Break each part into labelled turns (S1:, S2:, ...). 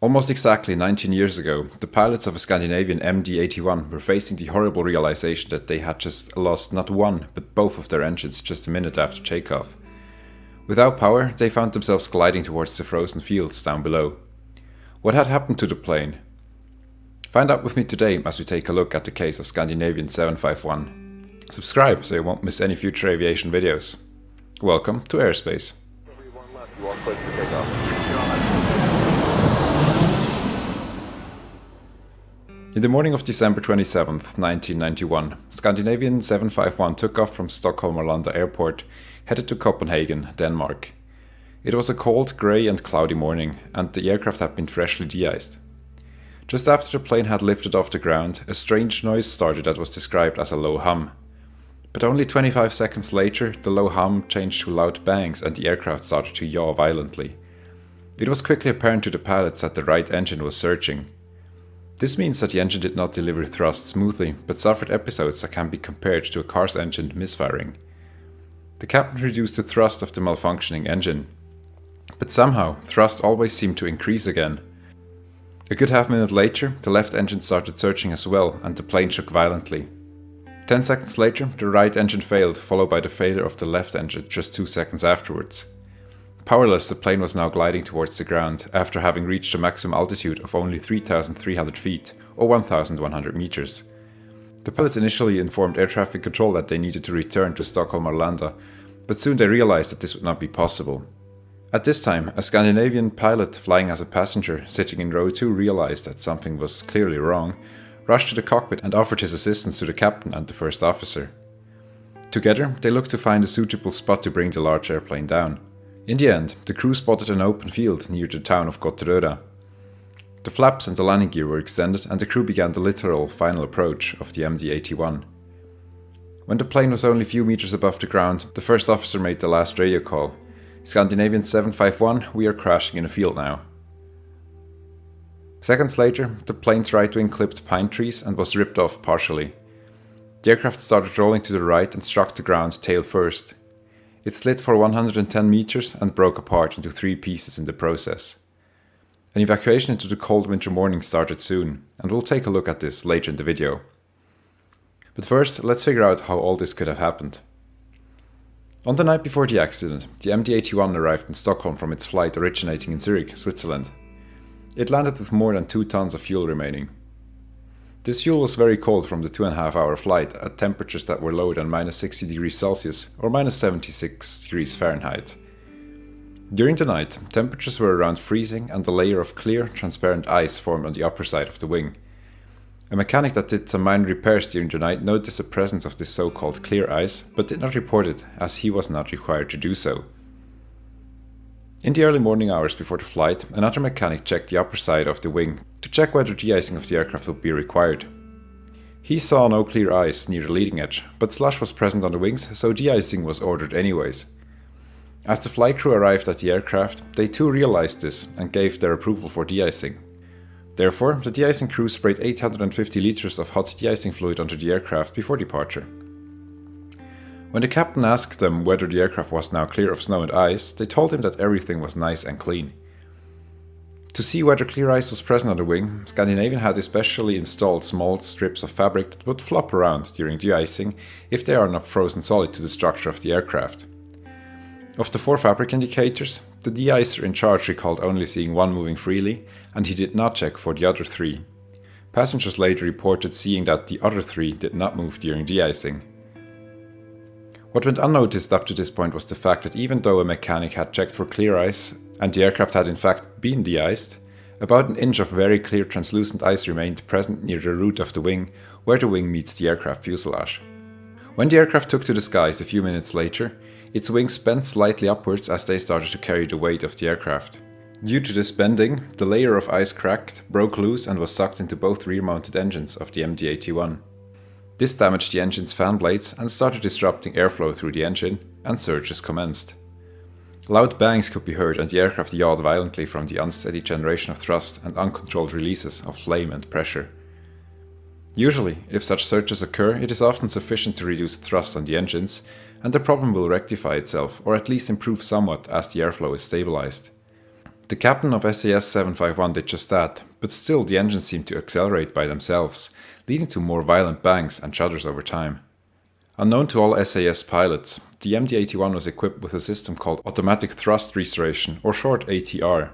S1: Almost exactly 19 years ago, the pilots of a Scandinavian MD-81 were facing the horrible realization that they had just lost not one, but both of their engines just a minute after takeoff. Without power, they found themselves gliding towards the frozen fields down below. What had happened to the plane? Find out with me today as we take a look at the case of Scandinavian 751. Subscribe so you won't miss any future aviation videos. Welcome to airspace. In the morning of December 27, 1991, Scandinavian 751 took off from Stockholm Arlanda Airport, headed to Copenhagen, Denmark. It was a cold, grey and cloudy morning, and the aircraft had been freshly de-iced. Just after the plane had lifted off the ground, a strange noise started that was described as a low hum. But only 25 seconds later, the low hum changed to loud bangs and the aircraft started to yaw violently. It was quickly apparent to the pilots that the right engine was surging. This means that the engine did not deliver thrust smoothly, but suffered episodes that can be compared to a car's engine misfiring. The captain reduced the thrust of the malfunctioning engine, but somehow thrust always seemed to increase again. A good half minute later, the left engine started surging as well and the plane shook violently. 10 seconds later, the right engine failed, followed by the failure of the left engine just 2 seconds afterwards. Powerless, the plane was now gliding towards the ground after having reached a maximum altitude of only 3,300 feet or 1,100 meters. The pilots initially informed air traffic control that they needed to return to Stockholm Arlanda, but soon they realized that this would not be possible. At this time, a Scandinavian pilot flying as a passenger sitting in row 2 realized that something was clearly wrong, rushed to the cockpit and offered his assistance to the captain and the first officer. Together, they looked to find a suitable spot to bring the large airplane down. In the end, the crew spotted an open field near the town of Gottröra. The flaps and the landing gear were extended and the crew began the literal final approach of the MD-81. When the plane was only a few meters above the ground, the first officer made the last radio call. "Scandinavian 751, we are crashing in a field now." Seconds later, the plane's right wing clipped pine trees and was ripped off partially. The aircraft started rolling to the right and struck the ground tail first. It slid for 110 meters and broke apart into 3 pieces in the process. An evacuation into the cold winter morning started soon, and we'll take a look at this later in the video. But first, let's figure out how all this could have happened. On the night before the accident, the MD-81 arrived in Stockholm from its flight originating in Zurich, Switzerland. It landed with more than 2 tons of fuel remaining. This fuel was very cold from the 2.5-hour flight at temperatures that were lower than -60 degrees Celsius or -76 degrees Fahrenheit. During the night, temperatures were around freezing and a layer of clear, transparent ice formed on the upper side of the wing. A mechanic that did some minor repairs during the night noticed the presence of this so-called clear ice, but did not report it as he was not required to do so. In the early morning hours before the flight, another mechanic checked the upper side of the wing to check whether de-icing of the aircraft would be required. He saw no clear ice near the leading edge, but slush was present on the wings, so de-icing was ordered anyways. As the flight crew arrived at the aircraft, they too realized this and gave their approval for de-icing. Therefore, the de-icing crew sprayed 850 liters of hot de-icing fluid onto the aircraft before departure. When the captain asked them whether the aircraft was now clear of snow and ice, they told him that everything was nice and clean. To see whether clear ice was present on the wing, Scandinavian had especially installed small strips of fabric that would flop around during de-icing if they are not frozen solid to the structure of the aircraft. Of the 4 fabric indicators, the de-icer in charge recalled only seeing one moving freely, and he did not check for the other 3. Passengers later reported seeing that the other 3 did not move during de-icing. What went unnoticed up to this point was the fact that even though a mechanic had checked for clear ice, and the aircraft had in fact been de-iced, about an inch of very clear translucent ice remained present near the root of the wing, where the wing meets the aircraft fuselage. When the aircraft took to the skies a few minutes later, its wings bent slightly upwards as they started to carry the weight of the aircraft. Due to this bending, the layer of ice cracked, broke loose and was sucked into both rear-mounted engines of the MD-81. This damaged the engine's fan blades and started disrupting airflow through the engine, and surges commenced. Loud bangs could be heard and the aircraft yawed violently from the unsteady generation of thrust and uncontrolled releases of flame and pressure. Usually, if such surges occur, it is often sufficient to reduce thrust on the engines, and the problem will rectify itself or at least improve somewhat as the airflow is stabilized. The captain of SAS 751 did just that, but still the engines seemed to accelerate by themselves, leading to more violent bangs and shudders over time. Unknown to all SAS pilots, the MD-81 was equipped with a system called Automatic Thrust Restoration, or short ATR.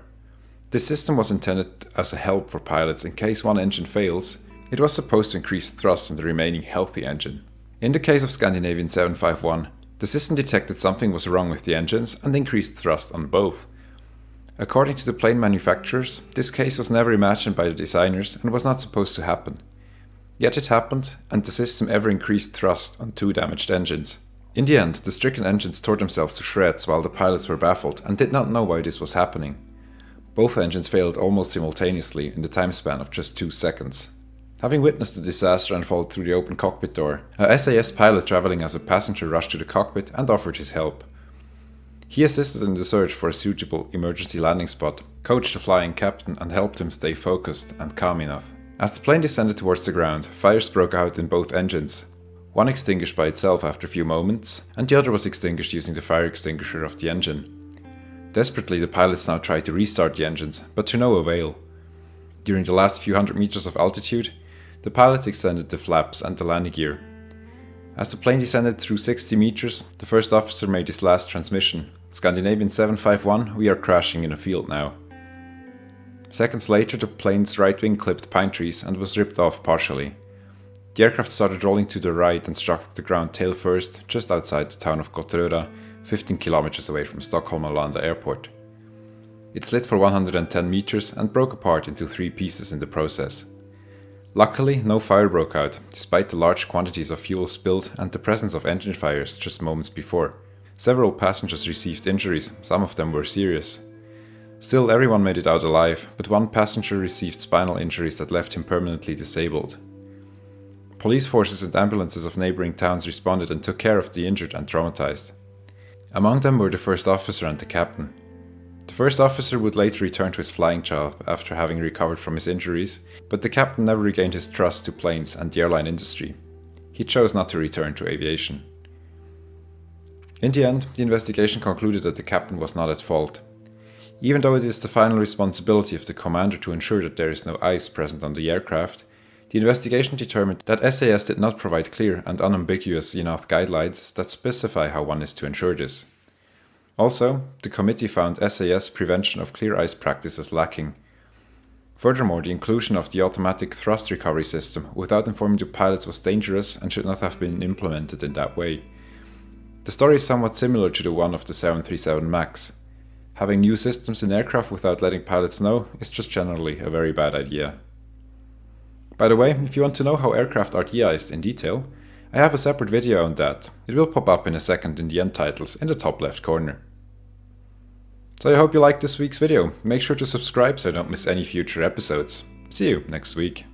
S1: This system was intended as a help for pilots in case one engine fails. It was supposed to increase thrust in the remaining healthy engine. In the case of Scandinavian 751, the system detected something was wrong with the engines and increased thrust on both. According to the plane manufacturers, this case was never imagined by the designers and was not supposed to happen. Yet it happened, and the system ever increased thrust on 2 damaged engines. In the end, the stricken engines tore themselves to shreds while the pilots were baffled and did not know why this was happening. Both engines failed almost simultaneously in the time span of just 2 seconds. Having witnessed the disaster unfold through the open cockpit door, a SAS pilot traveling as a passenger rushed to the cockpit and offered his help. He assisted in the search for a suitable emergency landing spot, coached the flying captain and helped him stay focused and calm enough. As the plane descended towards the ground, fires broke out in both engines. One extinguished by itself after a few moments, and the other was extinguished using the fire extinguisher of the engine. Desperately, the pilots now tried to restart the engines, but to no avail. During the last few hundred meters of altitude, the pilots extended the flaps and the landing gear. As the plane descended through 60 meters, the first officer made his last transmission. Scandinavian 751, we are crashing in a field now. Seconds later, the plane's right wing clipped pine trees and was ripped off partially. The aircraft started rolling to the right and struck the ground tail first, just outside the town of Gottröra, 15 kilometers away from Stockholm Arlanda Airport. It slid for 110 meters and broke apart into 3 pieces in the process. Luckily, no fire broke out, despite the large quantities of fuel spilled and the presence of engine fires just moments before. Several passengers received injuries, some of them were serious. Still, everyone made it out alive, but one passenger received spinal injuries that left him permanently disabled. Police forces and ambulances of neighboring towns responded and took care of the injured and traumatized. Among them were the first officer and the captain. The first officer would later return to his flying job after having recovered from his injuries, but the captain never regained his trust to planes and the airline industry. He chose not to return to aviation. In the end, the investigation concluded that the captain was not at fault. Even though it is the final responsibility of the commander to ensure that there is no ice present on the aircraft, the investigation determined that SAS did not provide clear and unambiguous enough guidelines that specify how one is to ensure this. Also, the committee found SAS prevention of clear ice practices lacking. Furthermore, the inclusion of the automatic thrust recovery system without informing the pilots was dangerous and should not have been implemented in that way. The story is somewhat similar to the one of the 737 MAX. Having new systems in aircraft without letting pilots know is just generally a very bad idea. By the way, if you want to know how aircraft are de-iced in detail, I have a separate video on that. It will pop up in a second in the end titles in the top left corner. So I hope you liked this week's video. Make sure to subscribe so you don't miss any future episodes. See you next week.